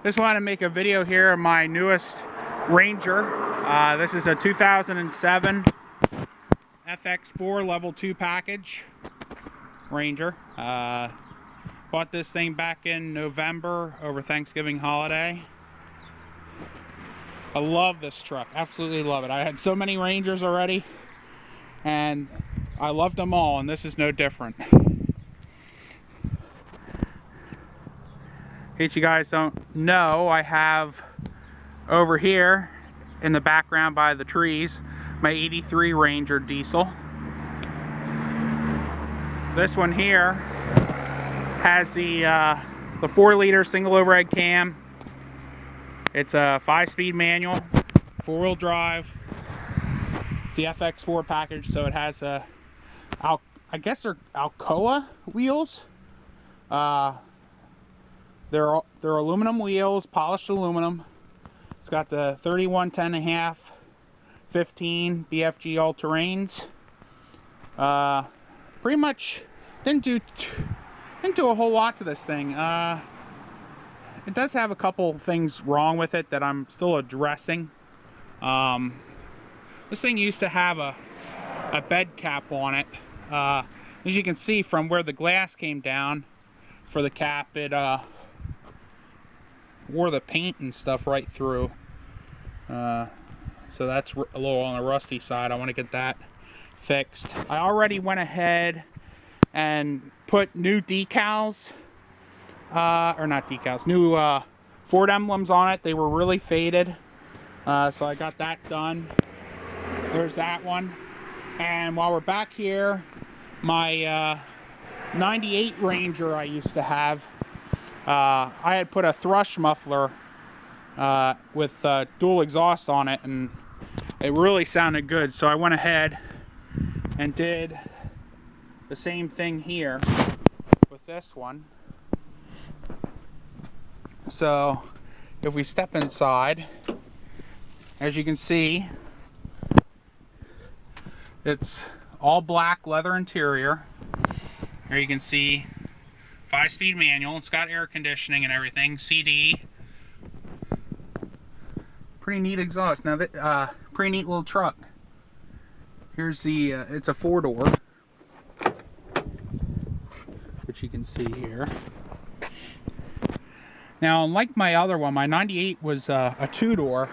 Just wanted to make a video here of my newest Ranger. This is a 2007 FX4 Level 2 package Ranger. Bought this thing back in November over Thanksgiving holiday. I love this truck, absolutely love it. I had so many Rangers already and I loved them all, and this is no different. In case you guys don't know, I have over here in the background by the trees my 83 Ranger diesel. This one here has the 4-liter single overhead cam. It's a 5-speed manual, 4-wheel drive. It's the FX4 package, so it has I guess they're Alcoa wheels. They're aluminum wheels, polished aluminum. It's got the 31 10.5 15 BFG all-terrains. Pretty much didn't do a whole lot to this thing. It does have a couple things wrong with it that I'm still addressing. This thing used to have a bed cap on it. As you can see from where the glass came down for the cap, it wore the paint and stuff right through. So that's a little on the rusty side. I want to get that fixed. I already went ahead and put new decals, or not decals, new Ford emblems on it. They were really faded, so I got that done. There's that one. And while we're back here, my 98 Ranger I used to have, I had put a Thrush muffler with dual exhaust on it, and it really sounded good. So I went ahead and did the same thing here with this one. So if we step inside, as you can see, it's all black leather interior. Here you can see 5-speed manual. It's got air conditioning and everything. CD. Pretty neat exhaust. Now that pretty neat little truck. Here's the it's a 4-door, which you can see here. Now, unlike my other one, my 98 was a 2-door.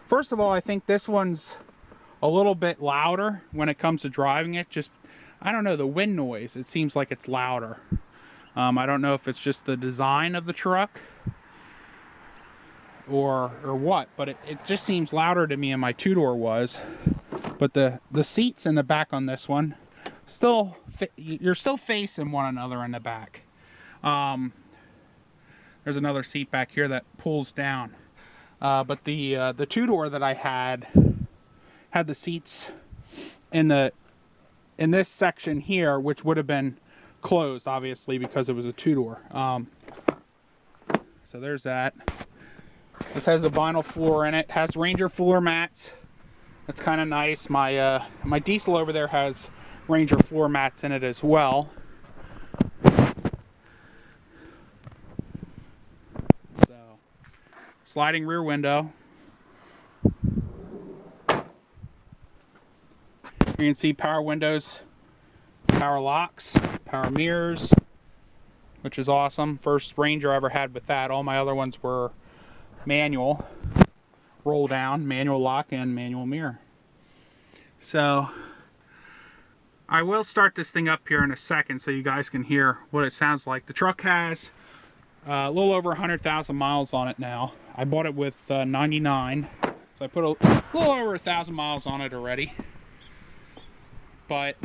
First of all, I think this one's a little bit louder when it comes to driving it. Just, I don't know, the wind noise, it seems like it's louder. I don't know if it's just the design of the truck or what, but it just seems louder to me than my 2-door was. But the seats in the back on this one, you're still facing one another in the back. There's another seat back here that pulls down. But the 2-door that I had the seats in this section here, which would have been closed, obviously, because it was a 2-door. So there's that. This has a vinyl floor in it. Has Ranger floor mats. That's kind of nice. My diesel over there has Ranger floor mats in it as well. So, sliding rear window. You can see power windows, power locks, power mirrors, which is awesome. First Ranger I ever had with that. All my other ones were manual, roll down, manual lock, and manual mirror. So I will start this thing up here in a second so you guys can hear what it sounds like. The truck has a little over 100,000 miles on it now. I bought it with 99, so I put a little over 1,000 miles on it already. But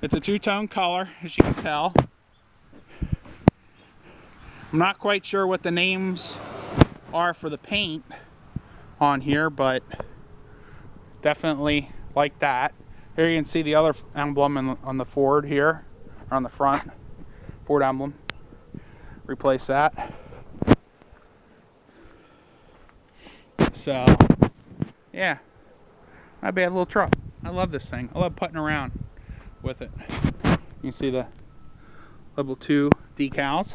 it's a 2-tone color, as you can tell. I'm not quite sure what the names are for the paint on here, but definitely like that. Here you can see the other emblem on the Ford here, or on the front. Ford emblem. Replace that. So, yeah, not a bad little truck. I love this thing. I love putting around with it. You can see the level 2 decals.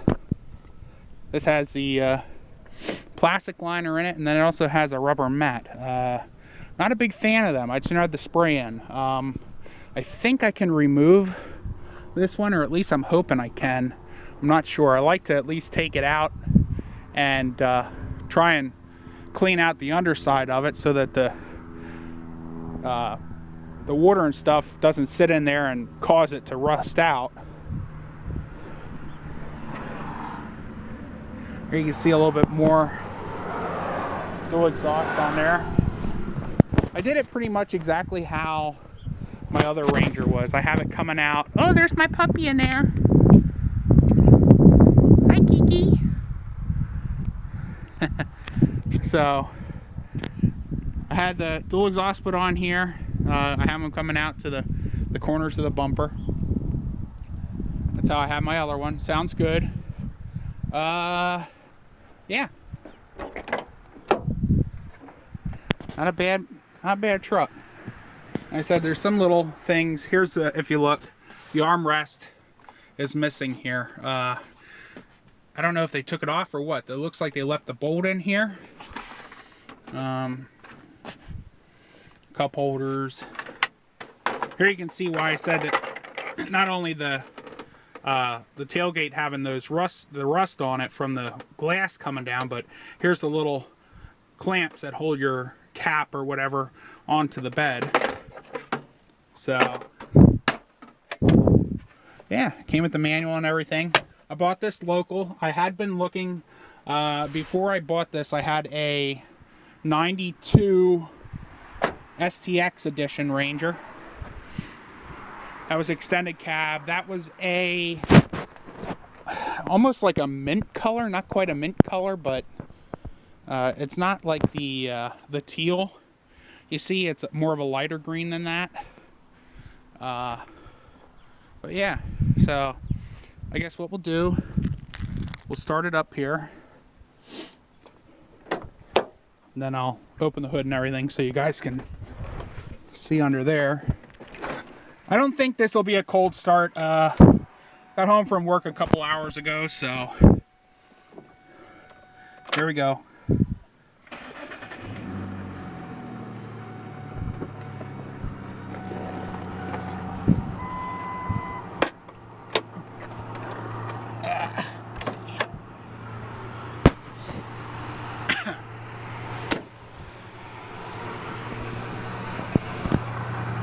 This has the plastic liner in it, and then it also has a rubber mat. Not a big fan of them. I just had the spray in. I think I can remove this one, or at least I'm hoping I can. I'm not sure. I like to at least take it out and try and clean out the underside of it so that the water and stuff doesn't sit in there and cause it to rust out. Here you can see a little bit more dual exhaust on there. I did it pretty much exactly how my other Ranger was. I have it coming out. Oh, there's my puppy in there. Hi, Kiki. So I had the dual exhaust put on here. I have them coming out to the corners of the bumper. That's how I have my other one. Sounds good. Yeah. Not a bad truck. Like I said, there's some little things. Here's the, if you look, the armrest is missing here. I don't know if they took it off or what. It looks like they left the bolt in here. Cup holders. Here you can see why I said that not only the tailgate having those rust on it from the glass coming down, but here's the little clamps that hold your cap or whatever onto the bed. So yeah, came with the manual and everything. I bought this local. I had been looking before I bought this. I had a 92 STX edition Ranger. That was extended cab. That was a almost like a mint color, not quite a mint color, but it's not like the teal. You see, it's more of a lighter green than that. But yeah, so I guess what we'll do, we'll start it up here, and then I'll open the hood and everything so you guys can see under there. I don't think this will be a cold start. Got home from work a couple hours ago, so here we go.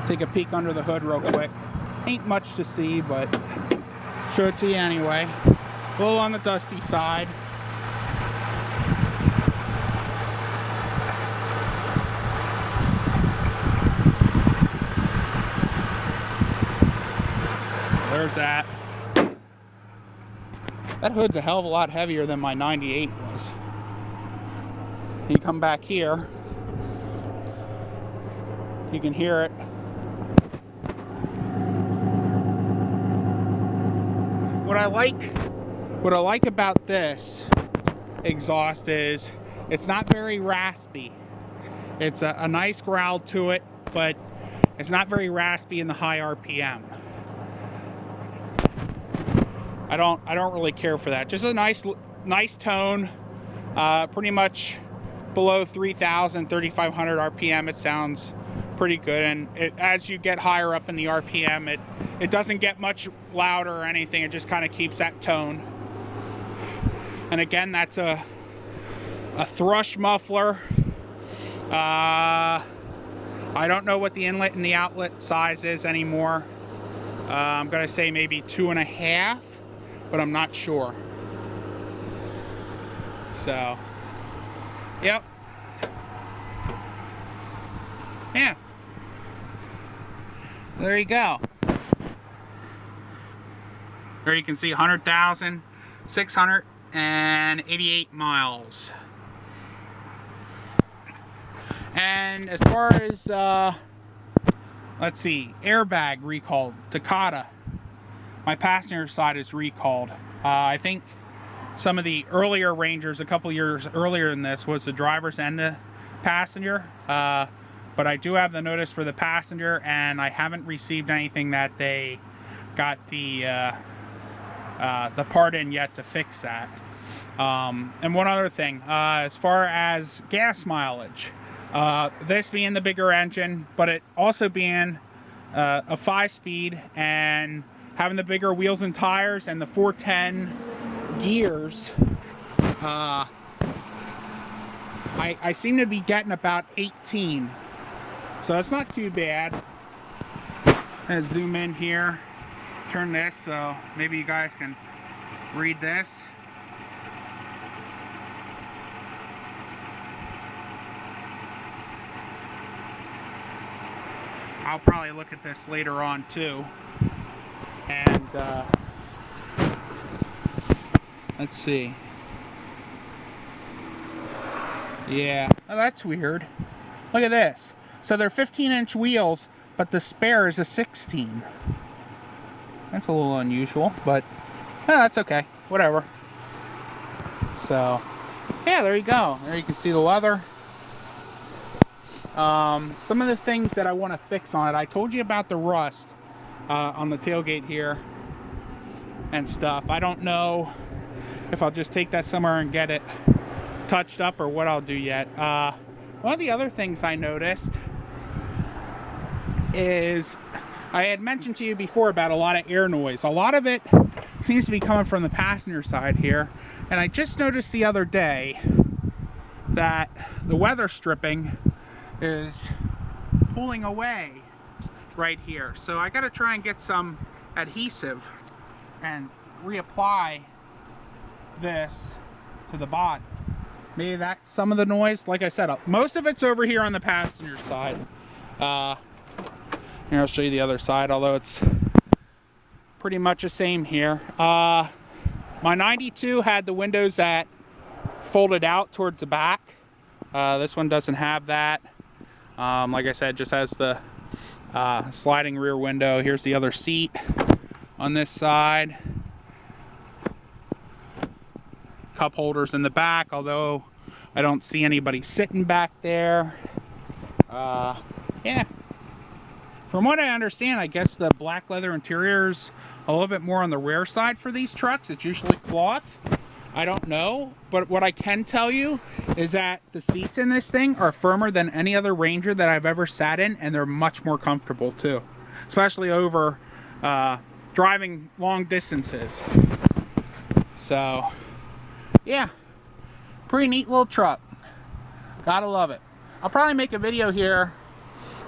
Take a peek under the hood real quick. Ain't much to see, but show it to you anyway. A little on the dusty side. There's that. That hood's a hell of a lot heavier than my 98 was. You come back here, you can hear it. What I like about this exhaust is it's not very raspy. It's a nice growl to it, but it's not very raspy in the high RPM. I don't really care for that. Just a nice tone. Pretty much below 3,000, 3,500 RPM, it sounds pretty good. And as you get higher up in the RPM, it doesn't get much louder or anything. It just kind of keeps that tone. And again, that's a Thrush muffler. I don't know what the inlet and the outlet size is anymore. I'm gonna say maybe 2.5, but I'm not sure. So, yep. Yeah. There you go. There you can see 100,688 miles. And as far as, let's see, Airbag Recall, Takata. My passenger side is recalled. I think some of the earlier Rangers, a couple years earlier than this, was the driver's and the passenger. But I do have the notice for the passenger, and I haven't received anything that they got the part in yet to fix that. And one other thing, as far as gas mileage, this being the bigger engine, but it also being a 5-speed and having the bigger wheels and tires and the 410 gears, I seem to be getting about 18. So that's not too bad. I'm gonna zoom in here, turn this so maybe you guys can read this. I'll probably look at this later on too. And let's see. Yeah, oh, that's weird. Look at this. So they're 15-inch wheels, but the spare is a 16. That's a little unusual, but that's okay. Whatever. So, yeah, there you go. There you can see the leather. Some of the things that I want to fix on it. I told you about the rust on the tailgate here and stuff. I don't know if I'll just take that somewhere and get it touched up or what I'll do yet. One of the other things I noticed is I had mentioned to you before about a lot of air noise. A lot of it seems to be coming from the passenger side here, and I just noticed the other day that the weather stripping is pulling away right here. So I got to try and get some adhesive and reapply this to the body. Maybe that's some of the noise. Like I said, most of it's over here on the passenger side. Here, I'll show you the other side, although it's pretty much the same here. My 92 had the windows that folded out towards the back. This one doesn't have that. Like I said, just has the sliding rear window. Here's the other seat on this side. Cup holders in the back, although I don't see anybody sitting back there. Yeah. From what I understand, I guess the black leather interior's a little bit more on the rare side for these trucks. It's usually cloth. I don't know, but what I can tell you is that the seats in this thing are firmer than any other Ranger that I've ever sat in, and they're much more comfortable too, especially over driving long distances. So yeah, pretty neat little truck. Gotta love it. I'll probably make a video here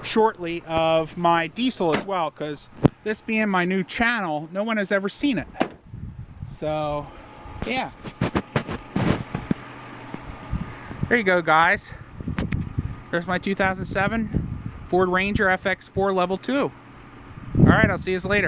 shortly of my diesel as well, because this being my new channel, no one has ever seen it. So yeah, there you go, guys. There's my 2007 Ford Ranger FX4 Level 2. All right, I'll see you later.